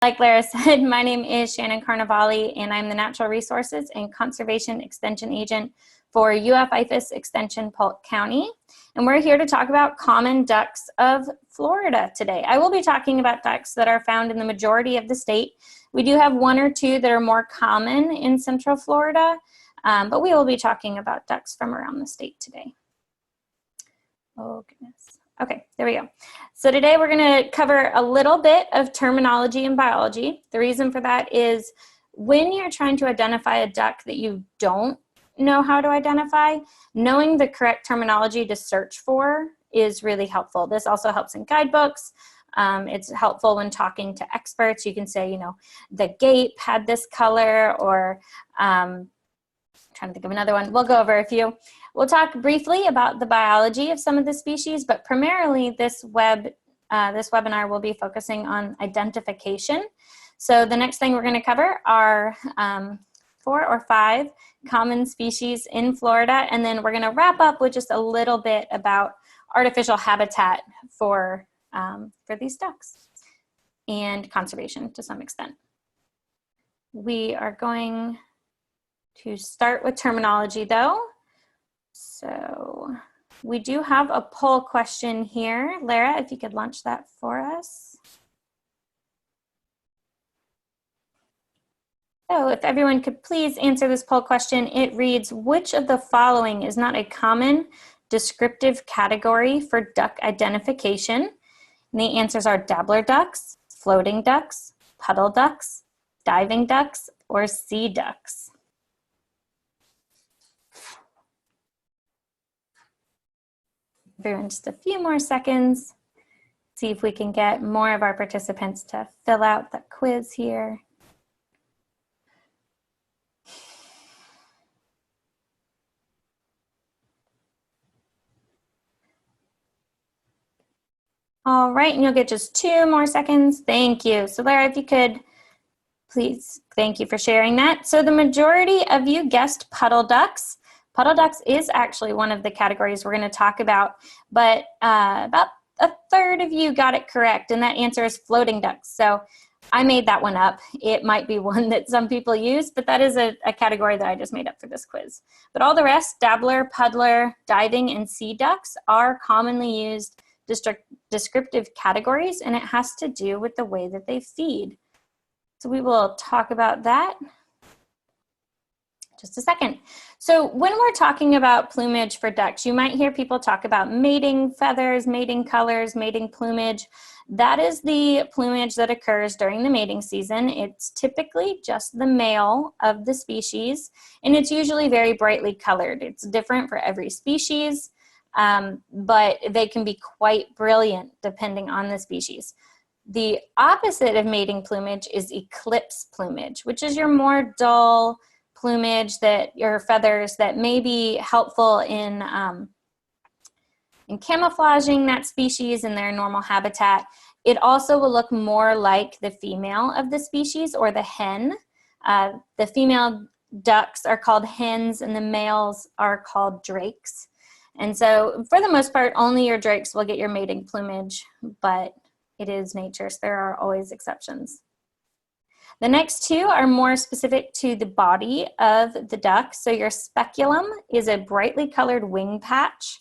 Like Lara said, my name is Shannon Carnevale, and I'm the Natural Resources and Conservation Extension Agent for UF-IFAS Extension Polk County. And we're here to talk about common ducks of Florida today. I will be talking about ducks that are found in the majority of the state. We do have one or two that are more common in Central Florida, but we will be talking about ducks from around the state today. Oh, goodness. Okay, there we go. So today we're going to cover a little bit of terminology in biology. The reason for that is when you're trying to identify a duck that you don't know how to identify, knowing the correct terminology to search for is really helpful. This also helps in guidebooks. It's helpful when talking to experts. You can say, you know, the gape had this color, or trying to think of another one. We'll go over a few. We'll talk briefly about the biology of some of the species, but primarily this webinar will be focusing on identification. So the next thing we're going to cover are 4 or 5 common species in Florida, and then we're going to wrap up with just a little bit about artificial habitat for these ducks and conservation to some extent. We are going to start with terminology though. So we do have a poll question here. Lara, if you could launch that for us. So if everyone could please answer this poll question, it reads, which of the following is not a common descriptive category for duck identification? And the answers are dabbler ducks, floating ducks, puddle ducks, diving ducks, or sea ducks. Everyone, just a few more seconds. See if we can get more of our participants to fill out the quiz here. All right, and you'll get just 2 more seconds. Thank you. So Lara, if you could, please, thank you for sharing that. So the majority of you guessed puddle ducks. Puddle ducks is actually one of the categories we're going to talk about, but about a third of you got it correct, and that answer is floating ducks. So I made that one up. It might be one that some people use, but that is a category that I just made up for this quiz. But all the rest, dabbler, puddler, diving, and sea ducks are commonly used descriptive categories, and it has to do with the way that they feed. So we will talk about that just a second. So when we're talking about plumage for ducks, you might hear people talk about mating feathers, mating colors, mating plumage. That is the plumage that occurs during the mating season. It's typically just the male of the species, and it's usually very brightly colored. It's different for every species, but they can be quite brilliant depending on the species. The opposite of mating plumage is eclipse plumage, which is your more dull plumage, that your feathers that may be helpful in camouflaging that species in their normal habitat. It also will look more like the female of the species, or the hen. The female ducks are called hens and the males are called drakes. And so for the most part, only your drakes will get your mating plumage, but it is nature, so there are always exceptions. The next 2 are more specific to the body of the duck. So your speculum is a brightly colored wing patch.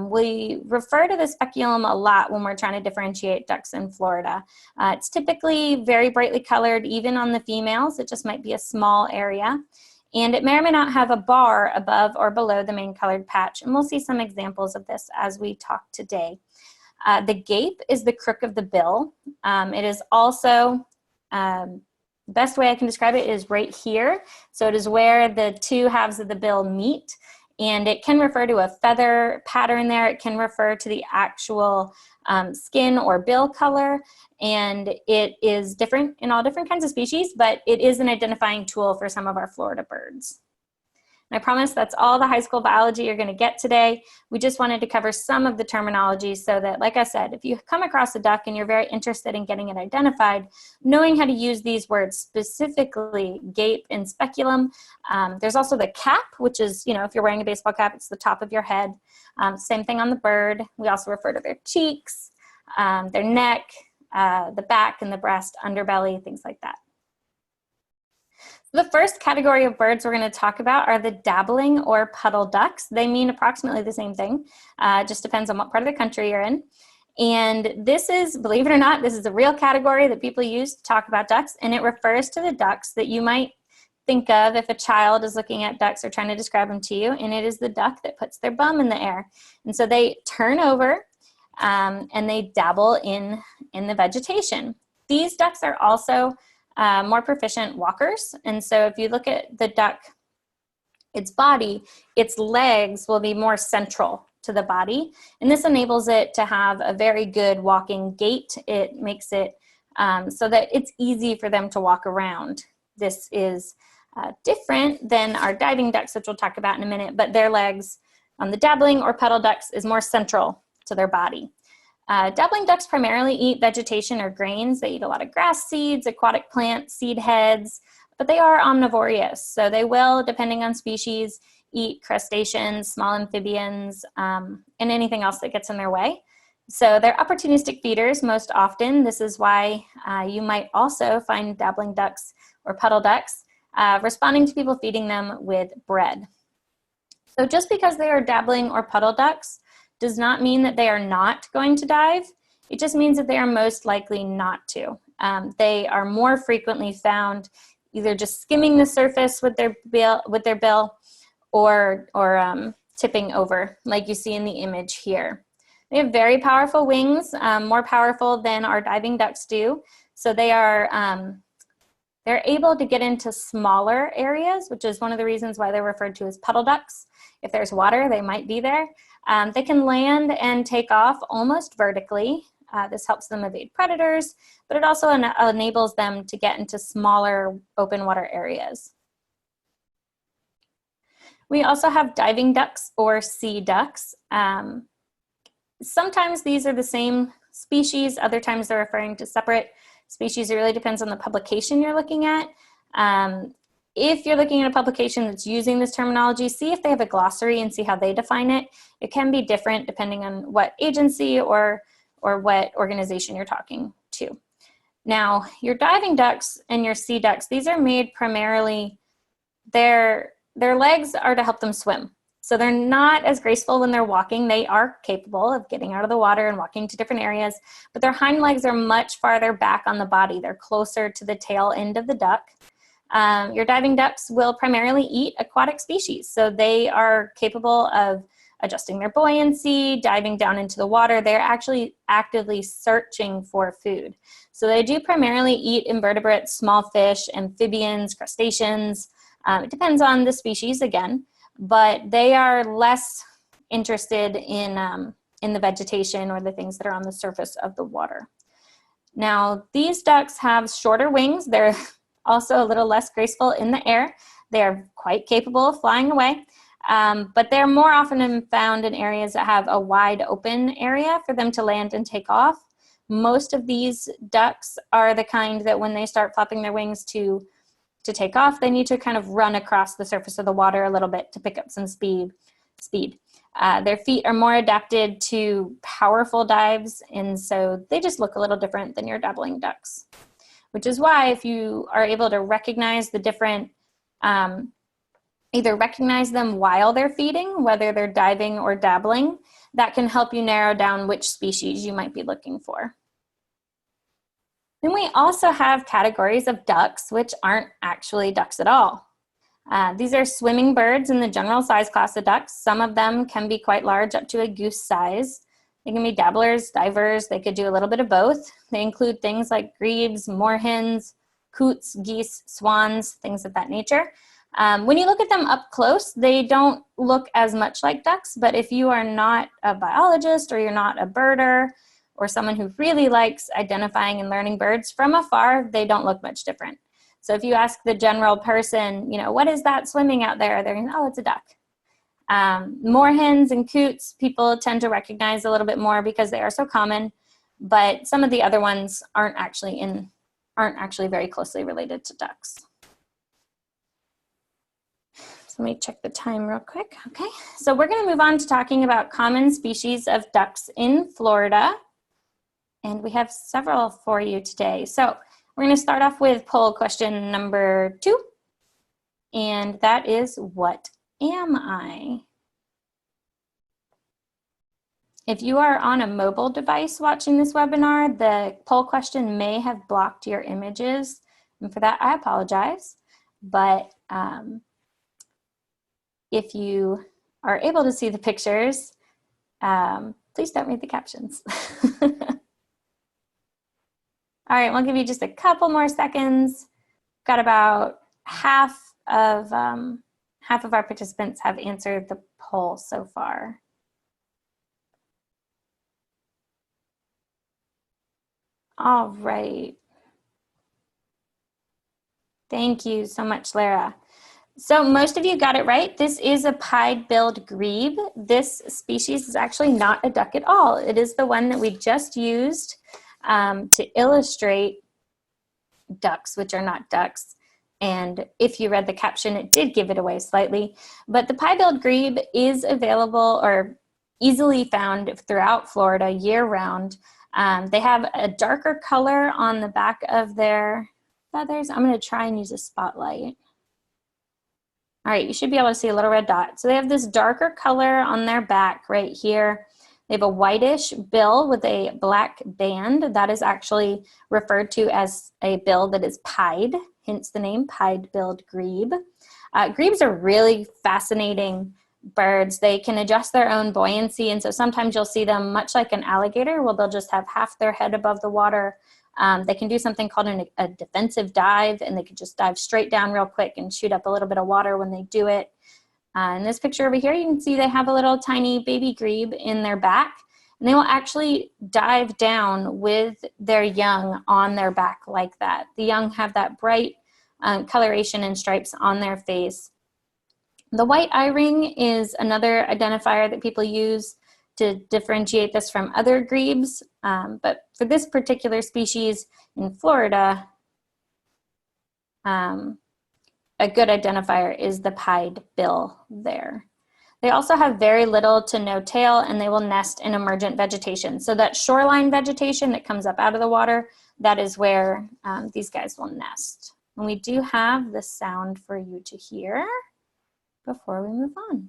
We refer to the speculum a lot when we're trying to differentiate ducks in Florida. It's typically very brightly colored, even on the females. It just might be a small area. And it may or may not have a bar above or below the main colored patch. And we'll see some examples of this as we talk today. The gape is the crook of the bill. It is also the best way I can describe it is right here. So it is where the 2 halves of the bill meet, and it can refer to a feather pattern there. It can refer to the actual skin or bill color, and it is different in all different kinds of species, but it is an identifying tool for some of our Florida birds. And I promise that's all the high school biology you're going to get today. We just wanted to cover some of the terminology so that, like I said, if you come across a duck and you're very interested in getting it identified, knowing how to use these words, specifically gape and speculum. There's also the cap, which is, you know, if you're wearing a baseball cap, it's the top of your head. Same thing on the bird. We also refer to their cheeks, their neck, the back and the breast, underbelly, things like that. The first category of birds we're going to talk about are the dabbling or puddle ducks. They mean approximately the same thing. Just depends on what part of the country you're in. And this is, believe it or not, this is a real category that people use to talk about ducks, and it refers to the ducks that you might think of if a child is looking at ducks or trying to describe them to you, and it is the duck that puts their bum in the air. And so they turn over and they dabble in the vegetation. These ducks are also more proficient walkers, and so if you look at the duck, its body, its legs will be more central to the body, and this enables it to have a very good walking gait. It makes it so that it's easy for them to walk around. This is different than our diving ducks, which we'll talk about in a minute, but their legs on the dabbling or puddle ducks is more central to their body. Dabbling ducks primarily eat vegetation or grains. They eat a lot of grass seeds, aquatic plants, seed heads, but they are omnivorous. So they will, depending on species, eat crustaceans, small amphibians, and anything else that gets in their way. So they're opportunistic feeders most often. This is why you might also find dabbling ducks or puddle ducks responding to people feeding them with bread. So just because they are dabbling or puddle ducks does not mean that they are not going to dive. It just means that they are most likely not to. They are more frequently found either just skimming the surface with their bill or tipping over, like you see in the image here. They have very powerful wings, more powerful than our diving ducks do. So they are they're able to get into smaller areas, which is one of the reasons why they're referred to as puddle ducks. If there's water, they might be there. They can land and take off almost vertically. This helps them evade predators, but it also enables them to get into smaller open water areas. We also have diving ducks or sea ducks. Sometimes these are the same species, other times they're referring to separate species. It really depends on the publication you're looking at. If you're looking at a publication that's using this terminology, see if they have a glossary and see how they define it. It can be different depending on what agency or what organization you're talking to. Now, your diving ducks and your sea ducks, these are made primarily, their legs are to help them swim. So they're not as graceful when they're walking. They are capable of getting out of the water and walking to different areas, but their hind legs are much farther back on the body. They're closer to the tail end of the duck. Your diving ducks will primarily eat aquatic species. So they are capable of adjusting their buoyancy, diving down into the water. They're actually actively searching for food. So they do primarily eat invertebrates, small fish, amphibians, crustaceans. It depends on the species again, but they are less interested in the vegetation or the things that are on the surface of the water. Now, these ducks have shorter wings. They're also a little less graceful in the air. They are quite capable of flying away, but they're more often found in areas that have a wide open area for them to land and take off. Most of these ducks are the kind that when they start flapping their wings to take off, they need to kind of run across the surface of the water a little bit to pick up some speed. Their feet are more adapted to powerful dives, and so they just look a little different than your dabbling ducks, which is why if you are able to recognize the different, either recognize them while they're feeding, whether they're diving or dabbling, that can help you narrow down which species you might be looking for. Then we also have categories of ducks which aren't actually ducks at all. These are swimming birds in the general size class of ducks. Some of them can be quite large, up to a goose size. They can be dabblers, divers. They could do a little bit of both. They include things like grebes, moorhens, coots, geese, swans, things of that nature. When you look at them up close, they don't look as much like ducks, but if you are not a biologist or you're not a birder, or someone who really likes identifying and learning birds, from afar, they don't look much different. So if you ask the general person, you know, what is that swimming out there? They're going, oh, it's a duck. Moorhens and coots, people tend to recognize a little bit more because they are so common, but some of the other ones aren't actually very closely related to ducks. So let me check the time real quick. Okay, so we're going to move on to talking about common species of ducks in Florida. And we have several for you today. So we're going to start off with poll question number 2. And that is, what am I? If you are on a mobile device watching this webinar, the poll question may have blocked your images. And for that, I apologize. But if you are able to see the pictures, please don't read the captions. All right, we'll give you just a couple more seconds. Got about half of our participants have answered the poll so far. All right. Thank you so much, Lara. So most of you got it right. This is a pied-billed grebe. This species is actually not a duck at all. It is the one that we just used to illustrate ducks, which are not ducks. And if you read the caption, it did give it away slightly. But the pied-billed grebe is available or easily found throughout Florida year-round. They have a darker color on the back of their feathers. I'm going to try and use a spotlight. All right, you should be able to see a little red dot. So they have this darker color on their back right here. They have a whitish bill with a black band. That is actually referred to as a bill that is pied, hence the name pied-billed grebe. Grebes are really fascinating birds. They can adjust their own buoyancy, and so sometimes you'll see them much like an alligator, where they'll just have half their head above the water. They can do something called a defensive dive, and they can just dive straight down real quick and shoot up a little bit of water when they do it. In this picture over here, you can see they have a little tiny baby grebe in their back, and they will actually dive down with their young on their back like that. The young have that bright coloration and stripes on their face. The white eye ring is another identifier that people use to differentiate this from other grebes, but for this particular species in Florida, a good identifier is the pied bill there. They also have very little to no tail, and they will nest in emergent vegetation. So that shoreline vegetation that comes up out of the water, that is where these guys will nest. And we do have the sound for you to hear before we move on.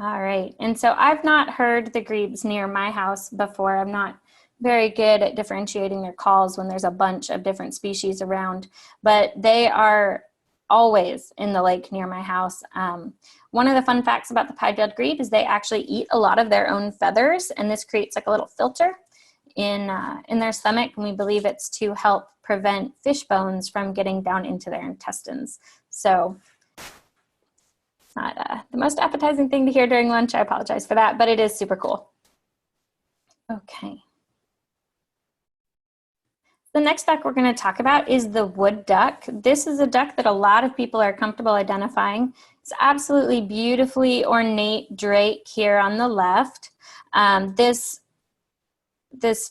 All right, and so I've not heard the grebes near my house before. I'm not very good at differentiating their calls when there's a bunch of different species around, but they are always in the lake near my house. One of the fun facts about the pied-billed grebe is they actually eat a lot of their own feathers, and this creates like a little filter in their stomach, and we believe it's to help prevent fish bones from getting down into their intestines. So it's not the most appetizing thing to hear during lunch. I apologize for that, but it is super cool. Okay. The next duck we're going to talk about is the wood duck. This is a duck that a lot of people are comfortable identifying. It's absolutely beautifully ornate drake here on the left. This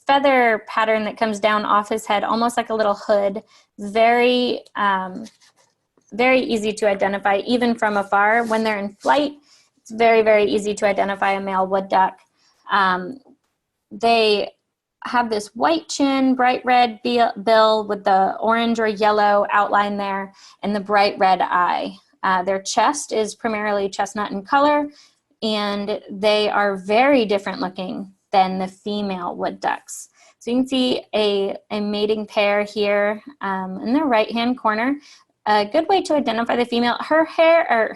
feather pattern that comes down off his head, almost like a little hood, very, very easy to identify even from afar. When they're in flight, it's very, very easy to identify a male wood duck. They have this white chin, bright red bill with the orange or yellow outline there, and the bright red eye. Their chest is primarily chestnut in color, and they are very different looking than the female wood ducks. So you can see a mating pair here in the right-hand corner. A good way to identify the female, her head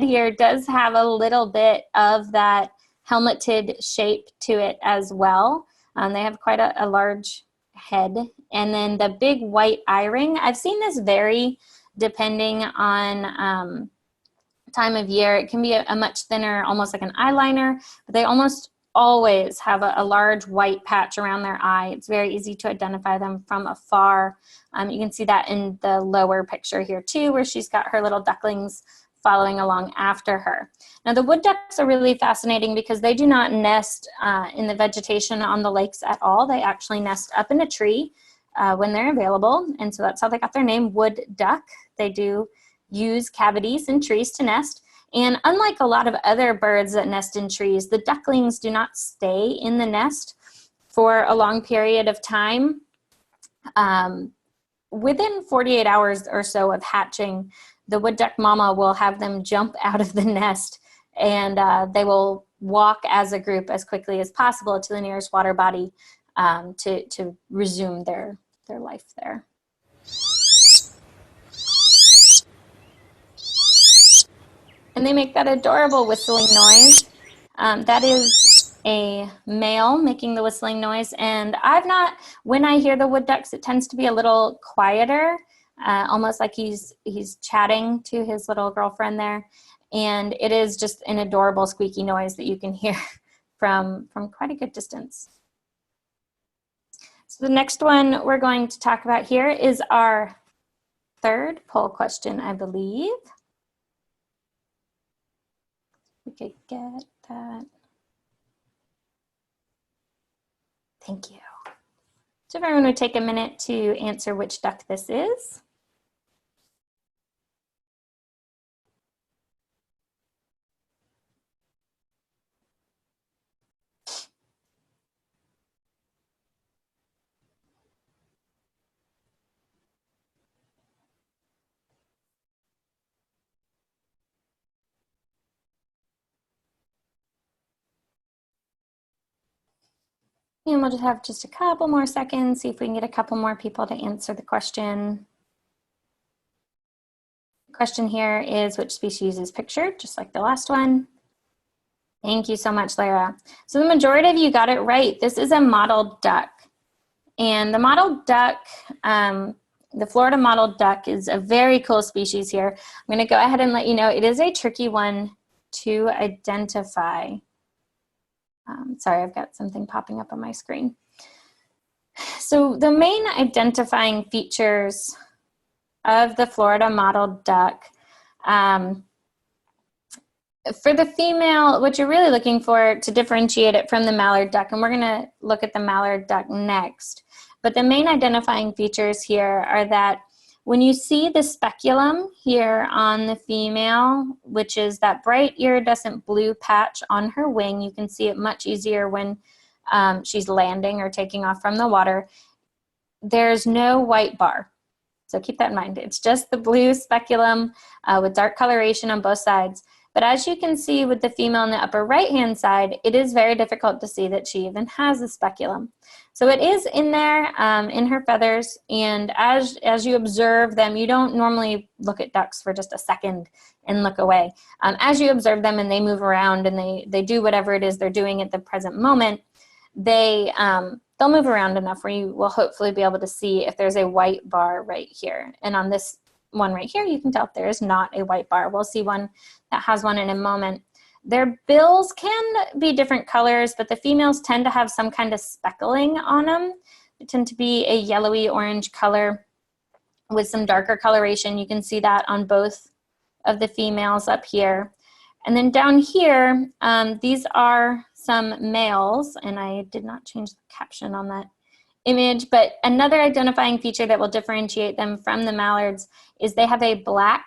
here does have a little bit of that helmeted shape to it as well. They have quite a large head. And then the big white eye ring, I've seen this vary depending on time of year. It can be a much thinner, almost like an eyeliner, but they almost always have a large white patch around their eye. It's very easy to identify them from afar. You can see that in the lower picture here too, where she's got her little ducklings following along after her. Now the wood ducks are really fascinating because they do not nest in the vegetation on the lakes at all. They actually nest up in a tree. when they're available. And so that's how they got their name, wood duck. They do use cavities in trees to nest. And unlike a lot of other birds that nest in trees, the ducklings do not stay in the nest for a long period of time. Within 48 hours or so of hatching, the wood duck mama will have them jump out of the nest, and they will walk as a group as quickly as possible to the nearest water body to resume their life there. And they make that adorable whistling noise. That is a male making the whistling noise. And when I hear the wood ducks, it tends to be a little quieter, almost like he's chatting to his little girlfriend there. And it is just an adorable squeaky noise that you can hear from quite a good distance. So the next one we're going to talk about here is our third poll question, I believe. We could get that. Thank you. So if everyone would take a minute to answer which duck this is. And we'll just have just a couple more seconds, see if we can get a couple more people to answer the question. The question here is, which species is pictured, just like the last one. Thank you so much, Lara. So the majority of you got it right. This is a mottled duck. And the mottled duck, the Florida mottled duck is a very cool species here. I'm gonna go ahead and let you know it is a tricky one to identify. Sorry, I've got something popping up on my screen. So the main identifying features of the Florida mottled duck, for the female, what you're really looking for to differentiate it from the mallard duck, and we're gonna look at the mallard duck next, but the main identifying features here are that when you see the speculum here on the female, which is that bright iridescent blue patch on her wing, you can see it much easier when she's landing or taking off from the water. There's no white bar. So keep that in mind. It's just the blue speculum with dark coloration on both sides. But as you can see with the female on the upper right-hand side, it is very difficult to see that she even has a speculum. So it is in there in her feathers, and as you observe them, you don't normally look at ducks for just a second and look away. As you observe them and they move around and they do whatever it is they're doing at the present moment, they'll move around enough where you will hopefully be able to see if there's a white bar right here. And on this one right here, you can tell there is not a white bar. We'll see one that has one in a moment. Their bills can be different colors, but the females tend to have some kind of speckling on them. They tend to be a yellowy orange color with some darker coloration. You can see that on both of the females up here. And then down here, these are some males, and I did not change the caption on that image, but another identifying feature that will differentiate them from the mallards is they have a black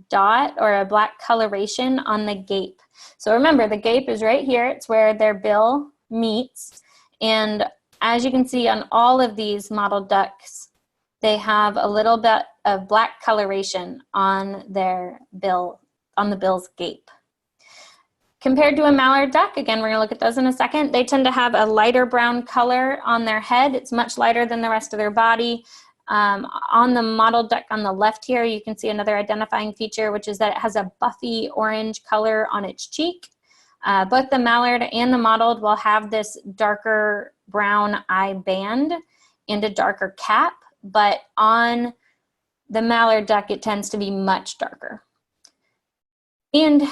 dot or a black coloration on the gape. So remember, the gape is right here. It's where their bill meets. And as you can see on all of these mottled ducks, they have a little bit of black coloration on their bill, on the bill's gape. Compared to a mallard duck, again, we're gonna look at those in a second, they tend to have a lighter brown color on their head. It's much lighter than the rest of their body. On the mottled duck on the left here, you can see another identifying feature, which is that it has a buffy orange color on its cheek. Both the mallard and the mottled will have this darker brown eye band and a darker cap, but on the mallard duck, it tends to be much darker. And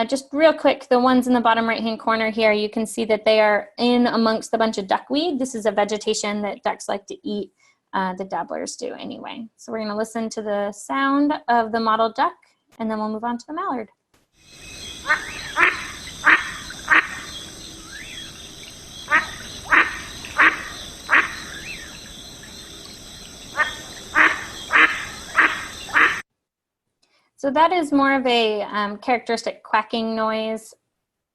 just real quick, the ones in the bottom right-hand corner here, you can see that they are in amongst a bunch of duckweed. This is a vegetation that ducks like to eat. The dabblers do anyway. So we're going to listen to the sound of the mottled duck, and then we'll move on to the mallard. So that is more of a characteristic quacking noise,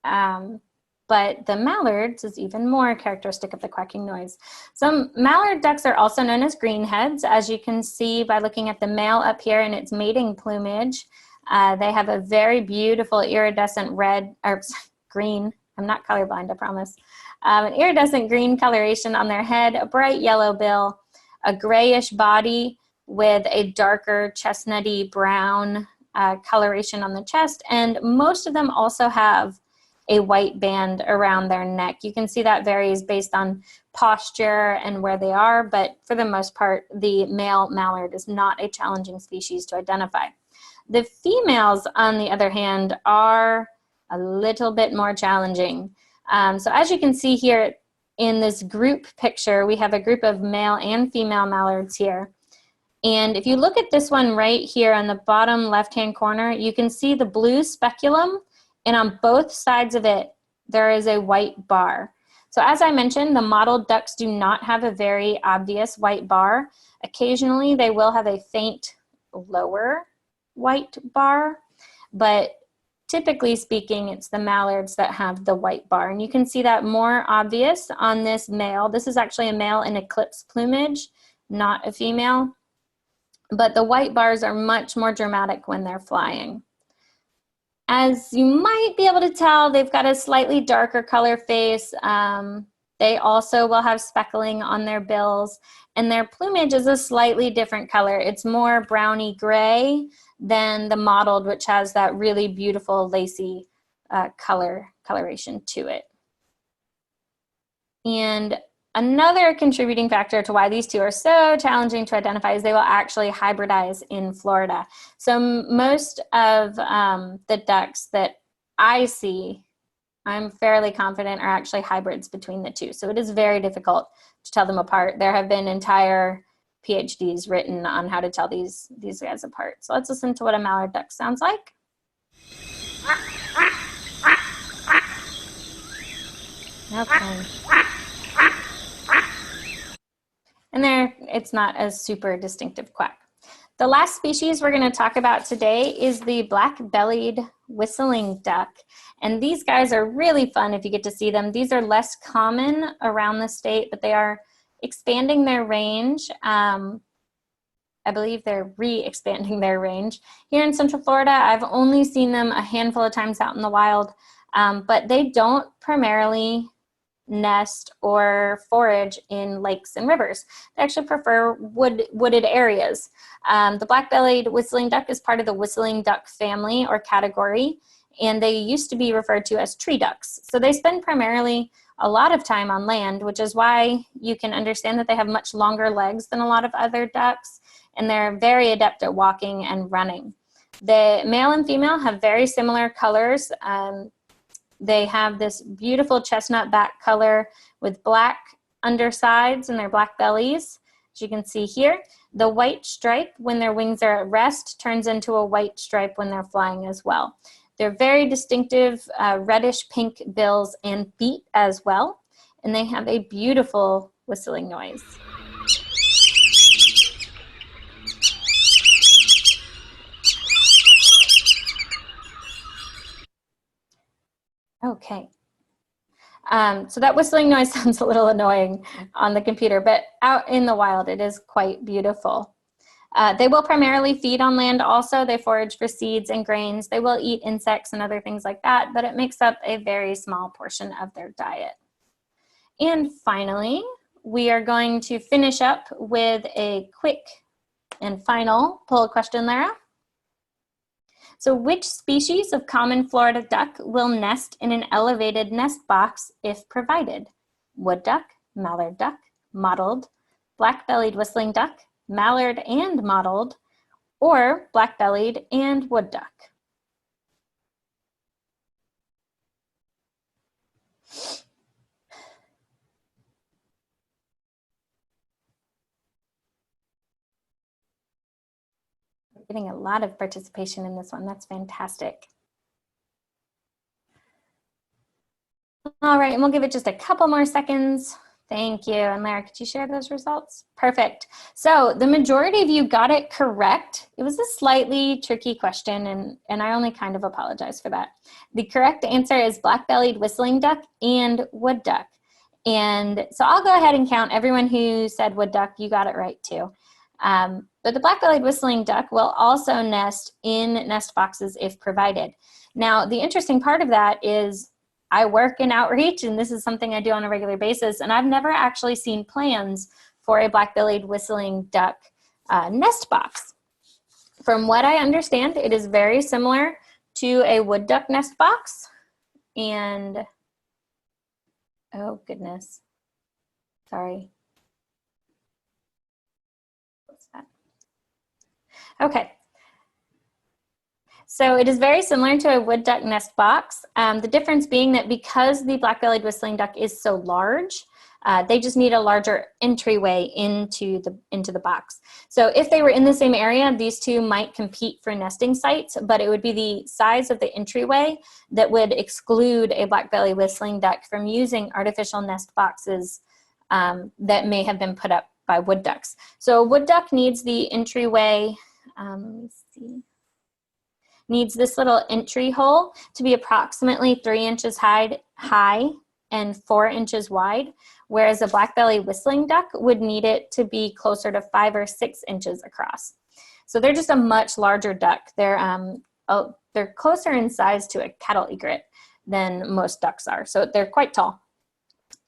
but the mallards is even more characteristic of the quacking noise. Some mallard ducks are also known as greenheads, as you can see by looking at the male up here in its mating plumage. They have a very beautiful iridescent red, or green, I'm not colorblind, I promise, an iridescent green coloration on their head, a bright yellow bill, a grayish body with a darker chestnutty brown coloration on the chest, and most of them also have a white band around their neck. You can see that varies based on posture and where they are, but for the most part, the male mallard is not a challenging species to identify. The females, on the other hand, are a little bit more challenging. So as you can see here in this group picture, we have a group of male and female mallards here. And if you look at this one right here on the bottom left-hand corner, you can see the blue speculum, and on both sides of it, there is a white bar. So as I mentioned, the mottled ducks do not have a very obvious white bar. Occasionally, they will have a faint lower white bar, but typically speaking, it's the mallards that have the white bar. And you can see that more obvious on this male. This is actually a male in eclipse plumage, not a female. But the white bars are much more dramatic when they're flying. As you might be able to tell, they've got a slightly darker color face. They also will have speckling on their bills, and their plumage is a slightly different color. It's more browny gray than the mottled, which has that really beautiful lacy coloration to it. And another contributing factor to why these two are so challenging to identify is they will actually hybridize in Florida. So most of the ducks that I see, I'm fairly confident, are actually hybrids between the two. So it is very difficult to tell them apart. There have been entire PhDs written on how to tell these guys apart. So let's listen to what a mallard duck sounds like. Okay. And there, it's not a super distinctive quack. The last species we're going to talk about today is the black-bellied whistling duck. And these guys are really fun if you get to see them. These are less common around the state, but they are expanding their range. I believe they're re-expanding their range. Here in Central Florida, I've only seen them a handful of times out in the wild, but they don't primarily nest or forage in lakes and rivers. They actually prefer wooded areas. The black-bellied whistling duck is part of the whistling duck family or category, and they used to be referred to as tree ducks. So they spend primarily a lot of time on land, which is why you can understand that they have much longer legs than a lot of other ducks, and they're very adept at walking and running. The male and female have very similar colors. They have this beautiful chestnut back color with black undersides and their black bellies, as you can see here. The white stripe when their wings are at rest turns into a white stripe when they're flying as well. They're very distinctive reddish pink bills and beat as well, and they have a beautiful whistling noise. Okay. So that whistling noise sounds a little annoying on the computer, but out in the wild, it is quite beautiful. They will primarily feed on land also. They forage for seeds and grains. They will eat insects and other things like that, but it makes up a very small portion of their diet. And finally, we are going to finish up with a quick and final poll question, Lara. So which species of common Florida duck will nest in an elevated nest box if provided? Wood duck, mallard duck, mottled, black-bellied whistling duck, mallard and mottled, or black-bellied and wood duck? We're getting a lot of participation in this one. That's fantastic. All right, and we'll give it just a couple more seconds Thank you. And Lara, could you share those results? Perfect. So the majority of you got it correct. It was a slightly tricky question, and I only kind of apologize for that. The correct answer is black-bellied whistling duck and wood duck. And so I'll go ahead and count everyone who said wood duck. You got it right too. But the black-bellied whistling duck will also nest in nest boxes if provided. Now, the interesting part of that is I work in outreach, and this is something I do on a regular basis, and I've never actually seen plans for a black-bellied whistling duck nest box. From what I understand, it is very similar to a wood duck nest box, and oh goodness, sorry. What's that? Okay. So it is very similar to a wood duck nest box. The difference being that because the black-bellied whistling duck is so large, they just need a larger entryway into the box. So if they were in the same area, these two might compete for nesting sites, but it would be the size of the entryway that would exclude a black-bellied whistling duck from using artificial nest boxes that may have been put up by wood ducks. So a wood duck needs the entryway, let me see. Needs this little entry hole to be approximately 3 inches high and 4 inches wide, whereas a black-bellied whistling duck would need it to be closer to 5 or 6 inches across. So they're just a much larger duck. They're closer in size to a cattle egret than most ducks are, so they're quite tall.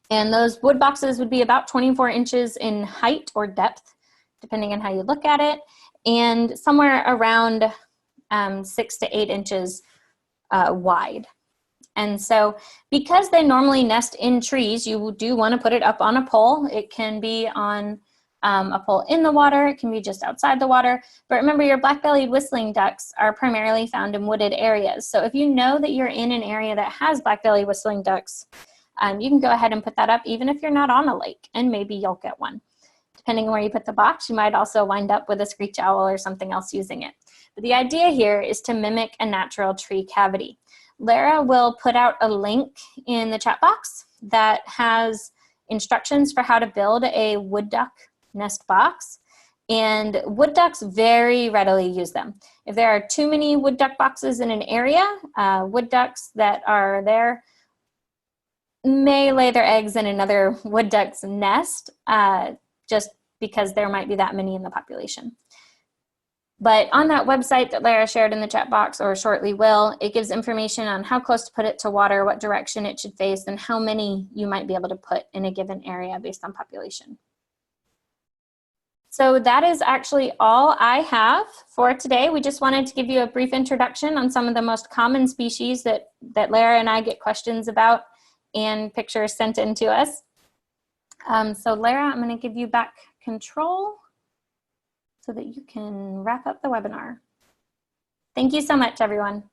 And those wood boxes would be about 24 inches in height or depth, depending on how you look at it, and somewhere around 6 to 8 inches wide. And so because they normally nest in trees, you do want to put it up on a pole. It can be on a pole in the water. It can be just outside the water. But remember, your black-bellied whistling ducks are primarily found in wooded areas. So if you know that you're in an area that has black-bellied whistling ducks, you can go ahead and put that up even if you're not on a lake, and maybe you'll get one. Depending on where you put the box, you might also wind up with a screech owl or something else using it. But the idea here is to mimic a natural tree cavity. Lara will put out a link in the chat box that has instructions for how to build a wood duck nest box. And wood ducks very readily use them. If there are too many wood duck boxes in an area, wood ducks that are there may lay their eggs in another wood duck's nest, just because there might be that many in the population. But on that website that Lara shared in the chat box, or shortly will, it gives information on how close to put it to water, what direction it should face, and how many you might be able to put in a given area based on population. So that is actually all I have for today. We just wanted to give you a brief introduction on some of the most common species that Lara and I get questions about and pictures sent in to us. So Lara, I'm going to give you back control so that you can wrap up the webinar. Thank you so much, everyone.